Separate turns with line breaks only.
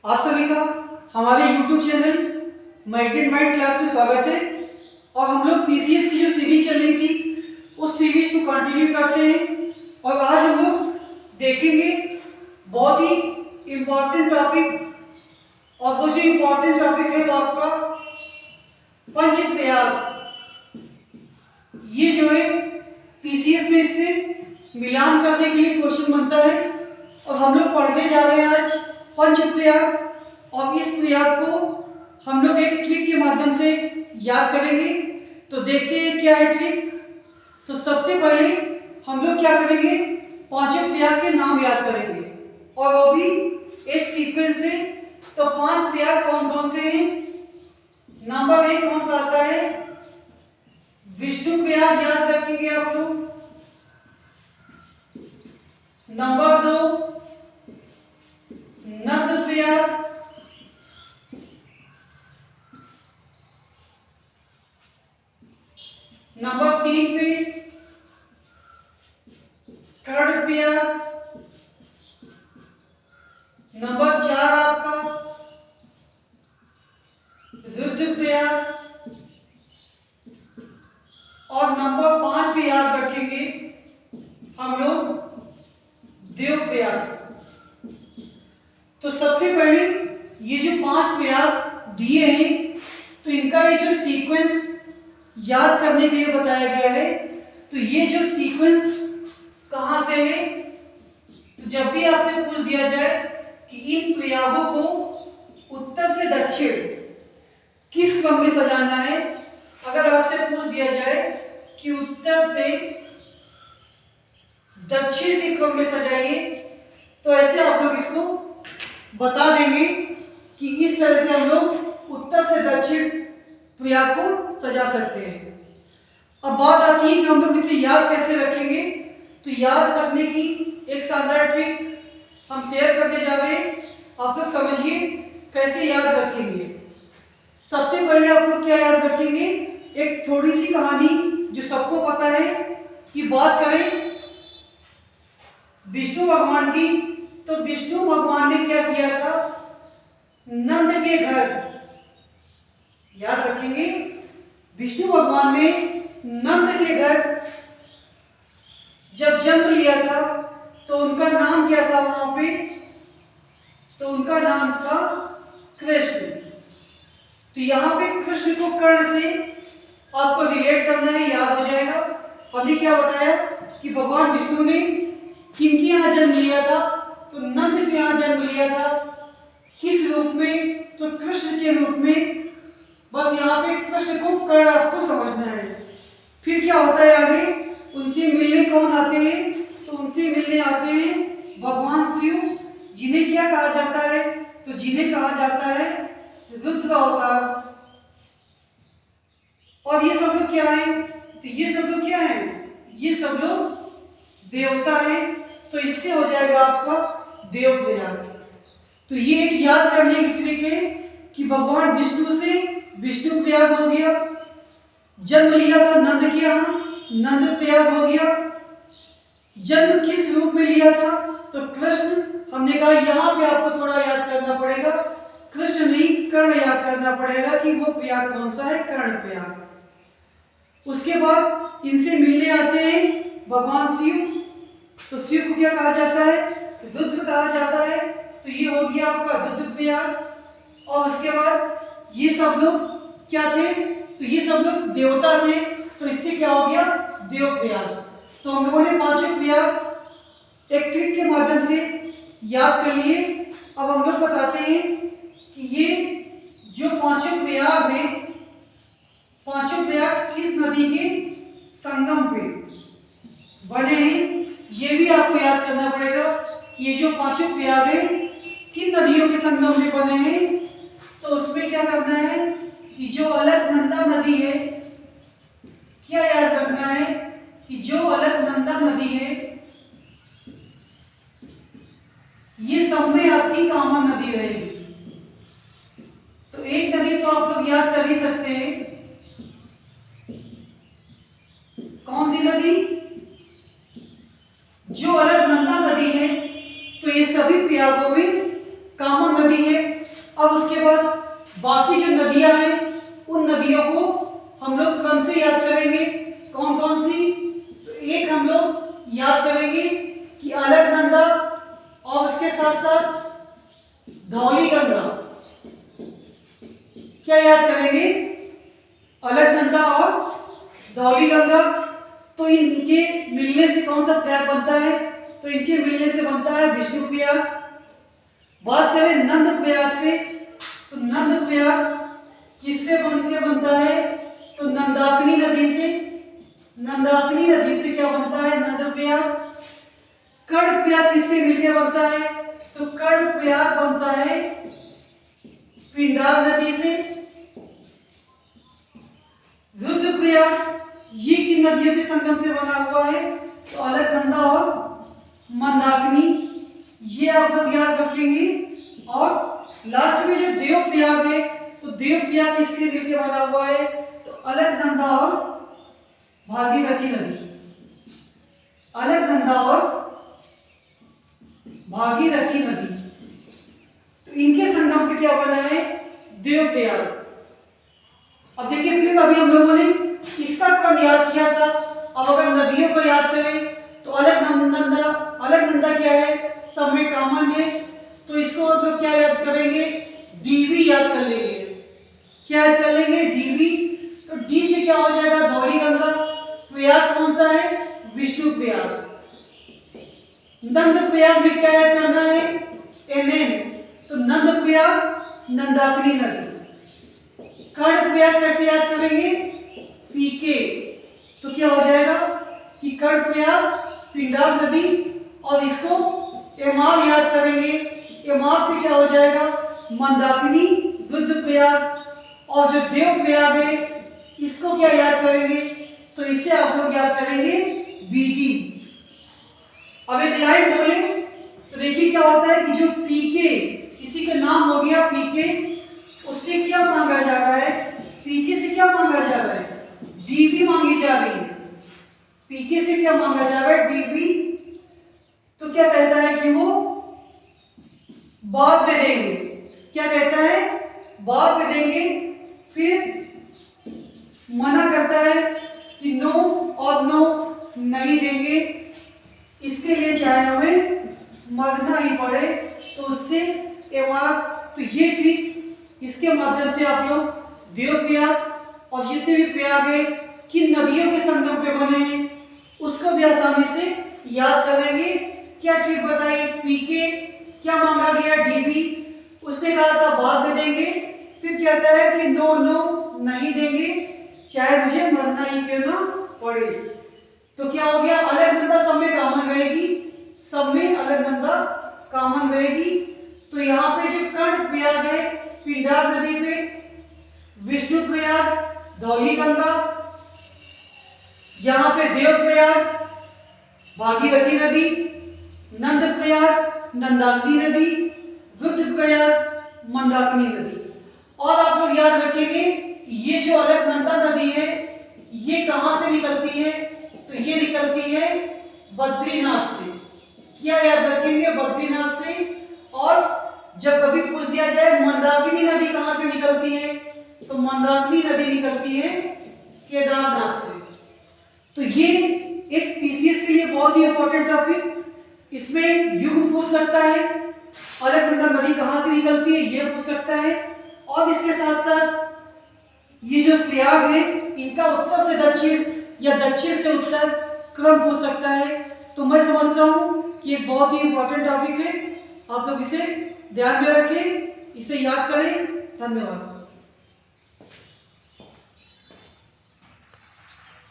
आप सभी का हमारे YouTube channel migrate mind class में स्वागत है। और हम लोग पीसीएस की जो सीरीज चल रही थी उस सीरीज को कंटिन्यू करते हैं। और आज हम लोग देखेंगे बहुत ही इम्पोर्टेंट टॉपिक, और वो जो इम्पोर्टेंट टॉपिक है वो आपका पंच प्रयाग। ये जो है पीसीएस में इससे मिलान करने के लिए क्वेश्चन बनता है। और हम लोग पढ़ने जा रहे हैं आज पंच प्रयाग, और इस प्रयाग को हम लोग एक ट्रिक के माध्यम से याद करेंगे। तो देखते हैं क्या है ट्रिक। तो सबसे पहले हम लोग क्या करेंगे, पांचों प्रयाग के नाम याद करेंगे, और वो भी एक सीक्वेंस से। तो पांच प्रयाग कौन कौन से हैं? नंबर 1 कौन सा आता है? विष्णु प्रयाग याद रखेंगे आप लोग। नंबर 2 नंद प्रयाग। नंबर 3 पे कर्ण प्रयाग। नंबर 4 आपका रुद्र प्रयाग। और नंबर 5 पे याद रखेंगे हम लोग देव प्रयाग। तो सबसे पहले ये जो 5 प्रयाग दिए हैं, तो इनका ये जो सीक्वेंस याद करने के लिए बताया गया है। तो ये जो सीक्वेंस कहां से है? तो जब भी आपसे पूछ दिया जाए कि इन प्रयागों को उत्तर से दक्षिण किस क्रम में सजाना है, अगर आपसे पूछ दिया जाए कि उत्तर से दक्षिण के क्रम में सजाइए, तो ऐसे आप लोग इसको बता देंगे कि इस तरह से हम लोग उत्तर से दक्षिण प्रयाग को सजा सकते हैं। अब बात आती है कि हम लोग इसे याद कैसे रखेंगे। तो याद रखने की एक शानदार ट्रिक हम शेयर करने जा रहे हैं। आप लोग समझिए कैसे याद रखेंगे। सबसे पहले आप लोग क्या याद रखेंगे, एक थोड़ी सी कहानी जो सबको पता है कि बात करें विष्णु भगवान की। तो विष्णु भगवान ने क्या किया था, नंद के घर, याद रखेंगे, विष्णु भगवान ने नंद के घर जब जन्म लिया था, तो उनका नाम क्या था वहां पे? तो उनका नाम था कृष्ण। तो यहां पे कृष्ण को कर्ण से आपको रिलेट करना है, याद हो जाएगा। अभी क्या बताया कि भगवान विष्णु ने किनके यहाँ जन्म लिया था? तो नंद के यहाँ जन्म लिया था। किस रूप में? तो कृष्ण के रूप में। बस यहाँ पे कृष्ण को कर्ण आपको समझना है। फिर क्या होता है आगे? उनसे मिलने कौन आते हैं? तो उनसे मिलने आते हैं भगवान शिव, जिन्हें क्या कहा जाता है? तो जिन्हें कहा जाता है रुद्र अवतार। और ये सब लोग क्या है? तो ये सब लोग क्या है? ये सब लोग देवता है। तो इससे हो जाएगा आपका देव प्रयाग। तो ये एक याद करने की ट्रिक है कि भगवान विष्णु से विष्णु प्रयाग हो गया, जन्म लिया था नंद के यहाँ, नंद प्रयाग हो गया। जन्म किस रूप में लिया था? तो कृष्ण। हमने कहा यहाँ पे आपको थोड़ा याद करना पड़ेगा, कृष्ण नहीं कर्ण याद करना पड़ेगा कि वो प्रयाग कौन सा है, कर्ण प्रयाग। उसके बाद इनसे मिलने आते हैं भगवान शिव। तो शिव को क्या कहा जाता है? रुद्र कहा जाता है। तो ये हो गया आपका रुद्र प्रयाग। और उसके बाद ये सब लोग क्या थे? तो ये सब लोग देवता थे। तो इससे क्या हो गया? देव प्रयाग। तो हम लोगों ने पांचों प्रयाग एक ट्रिक के माध्यम से याद कर लिए। अब हम लोग बताते हैं कि ये जो पांचों प्रयाग हैं, पांचों प्रयाग किस नदी के संगम पे बने हैं, ये भी आपको याद करना पड़ेगा कि ये जो पांचों प्रयाग हैं किन नदियों के संगम में बने हैं। तो उसमें क्या करना है कि जो अलकनंदा नदी है, क्या याद रखना है कि जो अलकनंदा नदी है ये सब में आपकी कॉमन नदी रहेगी। तो एक नदी तो आप लोग याद कर ही सकते हैं, कौन सी नदी? जो अलकनंदा नदी है। तो ये सभी प्रयागों में कॉमन नदी है। अब उसके बाद बाकी जो नदियां हैं उन नदियों को हम लोग क्रम से याद करेंगे। कौन कौन सी? तो एक हम लोग याद करेंगे कि अलकनंदा और उसके साथ साथ धौलीगंगा। क्या याद करेंगे? अलकनंदा और धौलीगंगा। तो इनके मिलने से कौन सा प्रयाग बनता है? तो इनके मिलने से बनता है विष्णु प्रयाग। बात करें नंद प्रयाग से, तो नंद प्रयाग किससे बनता है? तो नंदाकिनी नदी से। नंदाकिनी नदी से क्या बनता है? नंद प्रयाग। कर्ण प्रयाग किससे मिलकर बनता है? तो कर्ण प्रयाग बनता है पिंडार नदी से। रुद्रप्रयाग ये किन नदियों के संगम से बना हुआ है? तो अलकनंदा और मंदाकिनी, ये आप लोग याद रखेंगे। और लास्ट में जो देवप्रयाग है, तो देवप्रयाग किससे मिलकर बना हुआ है? तो अलकनंदा और भागीरथी नदी। अलकनंदा और भागीरथी नदी, तो इनके संगम पे क्या बना है? देवप्रयाग। अब देखिए फिर अभी हम लोगों ने इसका क्रम याद किया था। अब अगर नदियों को याद करें तो अलकनंदा क्या है? सब में कॉमन है, तो इसको हम लोग क्या याद करेंगे? डीवी याद कर लेंगे। क्या याद कर लेंगे? डीवी। तो डी से क्या हो जाएगा? धौलीगंगा। प्रयाग कौन सा है? विष्णु प्रयाग। नंद प्रयाग में क्या याद करना है? एनएन। तो नंद प्रयाग नंदाकिनी नदी। कर्ण प्रयाग कैसे याद करेंगे? पीके। तो क्या हो जाएगा कि कर्ण प्रयाग पिंडार नदी, और इसको एमाव याद करेंगे। एमाव से क्या हो जाएगा? मंदाकिनी। रुद्रप्रयाग। और जो देव प्रयाग है इसको क्या याद करेंगे? तो इसे आप लोग याद करेंगे बीटी। अब एक लाइन बोले तो देखिए क्या होता है कि जो पीके, किसी का नाम हो गया पीके, उससे क्या मांगा जा रहा है? पीके से क्या मांगा जा रहा है? डीबी मांगी जा रही है। पीके से क्या मांगा जा रहा है? डीबी। तो क्या कहता है कि वो बाद में देंगे। क्या कहता है? बाद में देंगे। फिर मना करता है कि नो और नो नहीं देंगे, इसके लिए चाहे हमें मरना ही पड़े, तो उससे एवार। तो ये ठीक इसके माध्यम से आप लोग देवप्रयाग और जितने भी प्रयाग है किन नदियों के संगम पे बने हैं उसको भी आसानी से याद करेंगे। क्या ट्रिक बताइए? पीके, क्या मांगा गया? डीबी। उसने कहा था बाद में देंगे, फिर कहता है कि नो नो नहीं देंगे, चाहे मुझे मरना ही क्यों ना पड़े। तो क्या हो गया? अलकनंदा सब में कॉमन रहेगी, सब में अलकनंदा कॉमन रहेगी। तो यहाँ पे जो कर्ण प्रयाग है पिंडार नदी पे, विष्णु प्रयाग धौलीगंगा, यहाँ पे देव प्रयाग भागीरथी नदी, नंद प्रयाग नंदाकिनी नदी, रुद्र प्रयाग मंदाकिनी नदी। और आप लोग याद रखेंगे ये जो अलकनंदा नदी है ये कहां से निकलती है? तो ये निकलती है बद्रीनाथ से। क्या याद रखेंगे? बद्रीनाथ से। और जब कभी पूछ दिया जाए मंदाकिनी नदी कहां से निकलती है, तो मंदाकिनी नदी निकलती है केदारनाथ से। तो ये एक पीसीएस के लिए बहुत ही इंपॉर्टेंट टॉपिक, इसमें युग पूछ सकता है, अलकनंदा नदी कहां से निकलती है ये पूछ सकता है, और इसके साथ साथ ये जो प्रयाग है इनका उत्तर से दक्षिण या दक्षिण से उत्तर क्रम पूछ सकता है। तो मैं समझता हूं कि ये बहुत ही इंपॉर्टेंट टॉपिक है, आप लोग इसे ध्यान में रखें, इसे याद करें। धन्यवाद।